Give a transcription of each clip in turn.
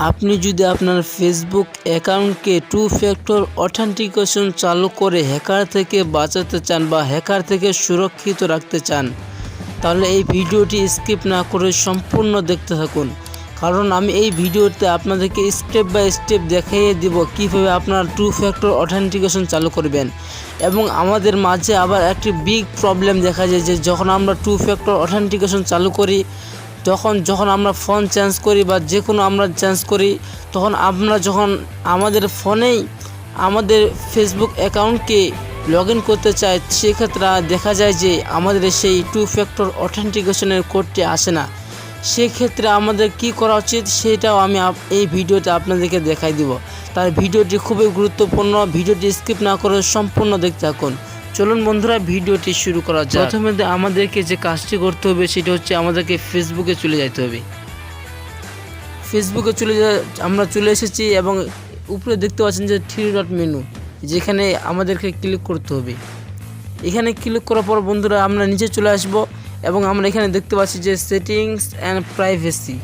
আপনি যদি আপনার ফেসবুক অ্যাকাউন্টকে টু ফ্যাক্টর অথেন্টিকেশন চালু করে হ্যাকার থেকে বাঁচাতে চান বা হ্যাকার থেকে সুরক্ষিত রাখতে চান, তাহলে এই ভিডিওটি স্কিপ না করে সম্পূর্ণ দেখতে থাকুন। কারণ আমি এই ভিডিওতে আপনাদেরকে স্টেপ বাই স্টেপ দেখিয়ে দিব কীভাবে আপনার টু ফ্যাক্টর অথেন্টিকেশন চালু করবেন। এবং আমাদের মাঝে আবার একটি বিগ প্রবলেম দেখা যায় যে যখন আমরা টু ফ্যাক্টর অথেন্টিকেশন চালু করি যখন আমরা ফোন চেঞ্জ করি বা যে কোনো আমরা চেঞ্জ করি, তখন আমরা যখন আমাদের ফোনেই আমাদের ফেসবুক অ্যাকাউন্টকে লগ ইন করতে চাই, সেক্ষেত্রে দেখা যায় যে আমাদের সেই টু ফ্যাক্টর অথেন্টিকেশনের কোডটি আসে না। সেক্ষেত্রে আমাদের কি করা উচিত সেটাও আমি এই ভিডিওতে আপনাদেরকে দেখাই দিব। তার ভিডিওটি খুবই গুরুত্বপূর্ণ, ভিডিওটি স্কিপ না করে সম্পূর্ণ দেখতে থাকুন। চলুন বন্ধুরা, ভিডিওটি শুরু করা যাক। প্রথমে আমাদেরকে যে কাজটি করতে হবে সেটা হচ্ছে আমাদেরকে ফেসবুকে চলে যেতে হবে। ফেসবুকে আমরা চলে এসেছি এবং উপরে দেখতে পাচ্ছেন যে থ্রি ডট মেনু, যেখানে আমাদেরকে ক্লিক করতে হবে। এখানে ক্লিক করার পর বন্ধুরা আমরা নিচে চলে আসব এবং আমরা এখানে দেখতে পাচ্ছি যে সেটিংস অ্যান্ড প্রাইভেসি,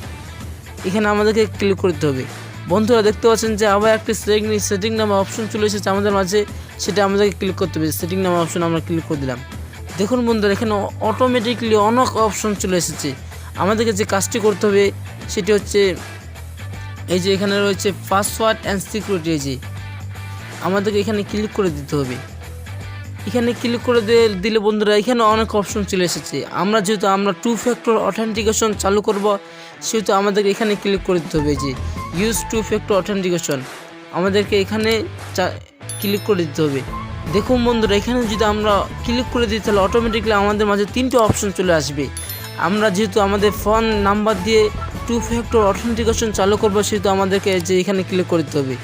এখানে আমাদেরকে ক্লিক করতে হবে। বন্ধুরা দেখতে পাচ্ছেন যে আবার একটি সেটিং নামে অপশন চলে এসেছে আমাদের মাঝে, সেটা আমাদেরকে ক্লিক করতে হবে। সেটিং নামে অপশন আমরা ক্লিক করে দিলাম। দেখুন বন্ধুরা, এখানে অটোমেটিকলি অনেক অপশন চলে এসেছে। আমাদেরকে যে কাজটি করতে হবে সেটি হচ্ছে এই যে এখানে রয়েছে পাসওয়ার্ড অ্যান্ড সিকিউরিটি, এই যে আমাদেরকে এখানে ক্লিক করে দিতে হবে। এখানে ক্লিক করে দিলে বন্ধুরা এখানে অনেক অপশন চলে এসেছে। যেহেতু আমরা টু ফ্যাক্টর অথেন্টিকেশন চালু করব, সেহেতু আমাদেরকে এখানে ক্লিক করে দিতে হবে যে ইউজ টু ফ্যাক্টর অথেন্টিকেশন, আমাদেরকে এখানে ক্লিক করে দিতে হবে। দেখুন বন্ধুরা, এখানে যদি আমরা ক্লিক করে দিই তাহলে অটোমেটিকলি আমাদের মাঝে তিনটে অপশন চলে আসবে। আমরা যেহেতু আমাদের ফোন নাম্বার দিয়ে টু ফ্যাক্টর অথেন্টিকেশন চালু করব, সেহেতু আমাদেরকে যে এখানে ক্লিক করতে হবে,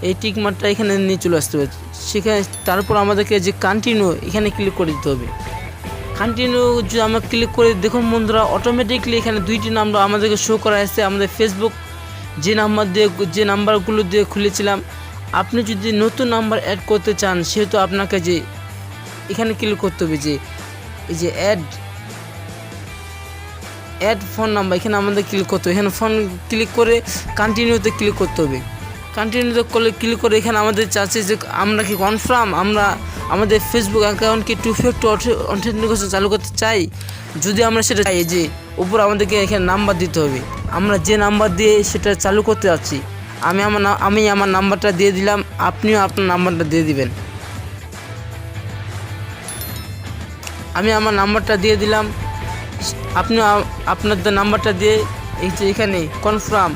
এই টিক মার্কটা এখানে নিয়ে চলে আসতে হবে। সেখানে তারপর আমাদেরকে যে কন্টিনিউ এখানে ক্লিক করে দিতে হবে। কন্টিনিউ যদি আমরা ক্লিক করে দেখুন বন্ধুরা, অটোমেটিকলি এখানে দুইটি নাম্বার আমাদেরকে শো করা আসছে। আমাদের ফেসবুক যে নাম্বারগুলো দিয়ে খুলেছিলাম, আপনি যদি নতুন নাম্বার অ্যাড করতে চান সেহেতু আপনাকে যে এখানে ক্লিক করতে হবে যে এই যে অ্যাড ফোন নাম্বার, এখানে আমাদের ক্লিক করতে হবে। এখানে ফোন ক্লিক করে কন্টিনিউতে ক্লিক করতে হবে। কন্টিনিউতে ক্লিক করে এখানে আমাদের চাচ্ছে যে আমরা কি কনফার্ম আমরা আমাদের ফেসবুক অ্যাকাউন্টকে টু ফ্যাক্টর অথেন্টিকেশন চালু করতে চাই। যদি আমরা সেটা চাই, যে উপর আমাদেরকে এখানে নাম্বার দিতে হবে। আমরা যে নাম্বার দিয়ে সেটা চালু করতে যাচ্ছি, আমি আমার নাম্বারটা দিয়ে দিলাম, আপনিও আপনার নাম্বারটা দিয়ে দিবেন। আমি আমার নাম্বারটা দিয়ে দিলাম, আপনিও আপনাদের নাম্বারটা দিয়ে এখানে কনফার্ম,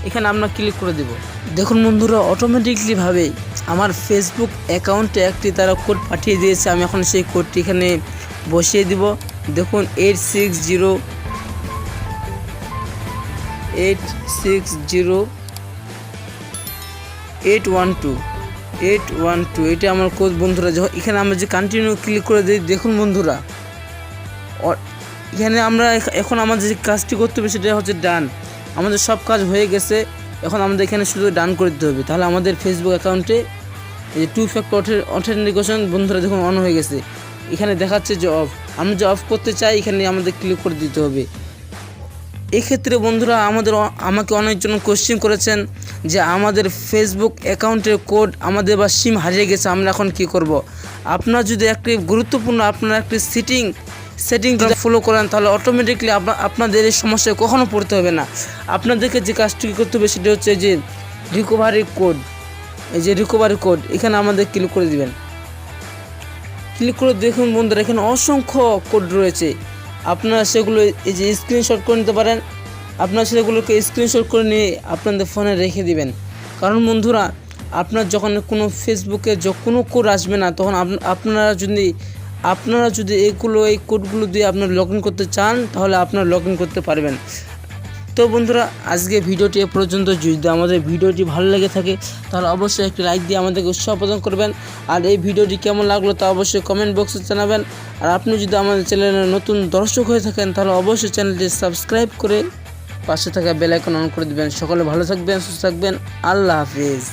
এখানে আমরা ক্লিক করে দেব। দেখুন বন্ধুরা, অটোমেটিকলিভাবে আমার ফেসবুক অ্যাকাউন্টে একটি তারা কোড পাঠিয়ে দিয়েছে। আমি এখন সেই কোডটি এখানে বসিয়ে দিব। দেখুন 860812 এটা আমার কোড বন্ধুরা। যখন এখানে আমরা যে কন্টিনিউ ক্লিক করে দিই, দেখুন বন্ধুরা এখানে আমরা এখন আমাদের যে কাজটি করতে হবে সেটা হচ্ছে ডান। আমাদের সব কাজ হয়ে গেছে, এখন আমাদের এখানে শুধু ডান করে দিতে হবে। তাহলে আমাদের ফেসবুক অ্যাকাউন্টে এই যে টু ফ্যাক্টর অথেন্টিকেশন বন্ধুরা দেখুন অন হয়ে গেছে। এখানে দেখাচ্ছে যে অফ, আমরা যে অফ করতে চাই এখানে আমাদের ক্লিক করে দিতে হবে। এক্ষেত্রে বন্ধুরা আমাকে অনেকজন কোশ্চেন করেছেন যে আমাদের ফেসবুক অ্যাকাউন্টের কোড আমাদের বা সিম হারিয়ে গেছে, আমরা এখন কি করব। আপনার যদি একটি গুরুত্বপূর্ণ আপনার একটি সেটিং যদি ফলো করেন, তাহলে অটোমেটিকলি আপনাদের এই সমস্যায় কখনো পড়তে হবে না। আপনাদেরকে যে কাজটি করতে হবে সেটা হচ্ছে যে রিকভারি কোড, এখানে আমাদের ক্লিক করে দিবেন। ক্লিক করে দেখুন বন্ধুরা, এখানে অসংখ্য কোড রয়েছে। আপনারা সেগুলো এই যে স্ক্রিনশট করে নিতে পারেন। আপনারা সেগুলোকে স্ক্রিনশট করে নিয়ে আপনাদের ফোনে রেখে দিবেন। কারণ বন্ধুরা, আপনার যখন কোনো ফেসবুকে কোনো কোড আসবে না, তখন আপনারা যদি এই কোডগুলো দিয়ে আপনারা লগ ইন করতে চান, তাহলে আপনারা লগ ইন করতে পারবেন। তো বন্ধুরা, আজকে ভিডিওটি এ পর্যন্ত। যদি আমাদের ভিডিওটি ভালো লেগে থাকে তাহলে অবশ্যই একটি লাইক দিয়ে আমাদেরকে উৎসাহ প্রদান করবেন। আর এই ভিডিওটি কেমন লাগলো তা অবশ্যই কমেন্ট বক্সে জানাবেন। আর আপনি যদি আমাদের চ্যানেলের নতুন দর্শক হয়ে থাকেন তাহলে অবশ্যই চ্যানেলটি সাবস্ক্রাইব করে পাশে থাকা বেল আইকন অন করে দিবেন। সকলে ভালো থাকবেন, সুস্থ থাকবেন। আল্লাহ হাফিজ।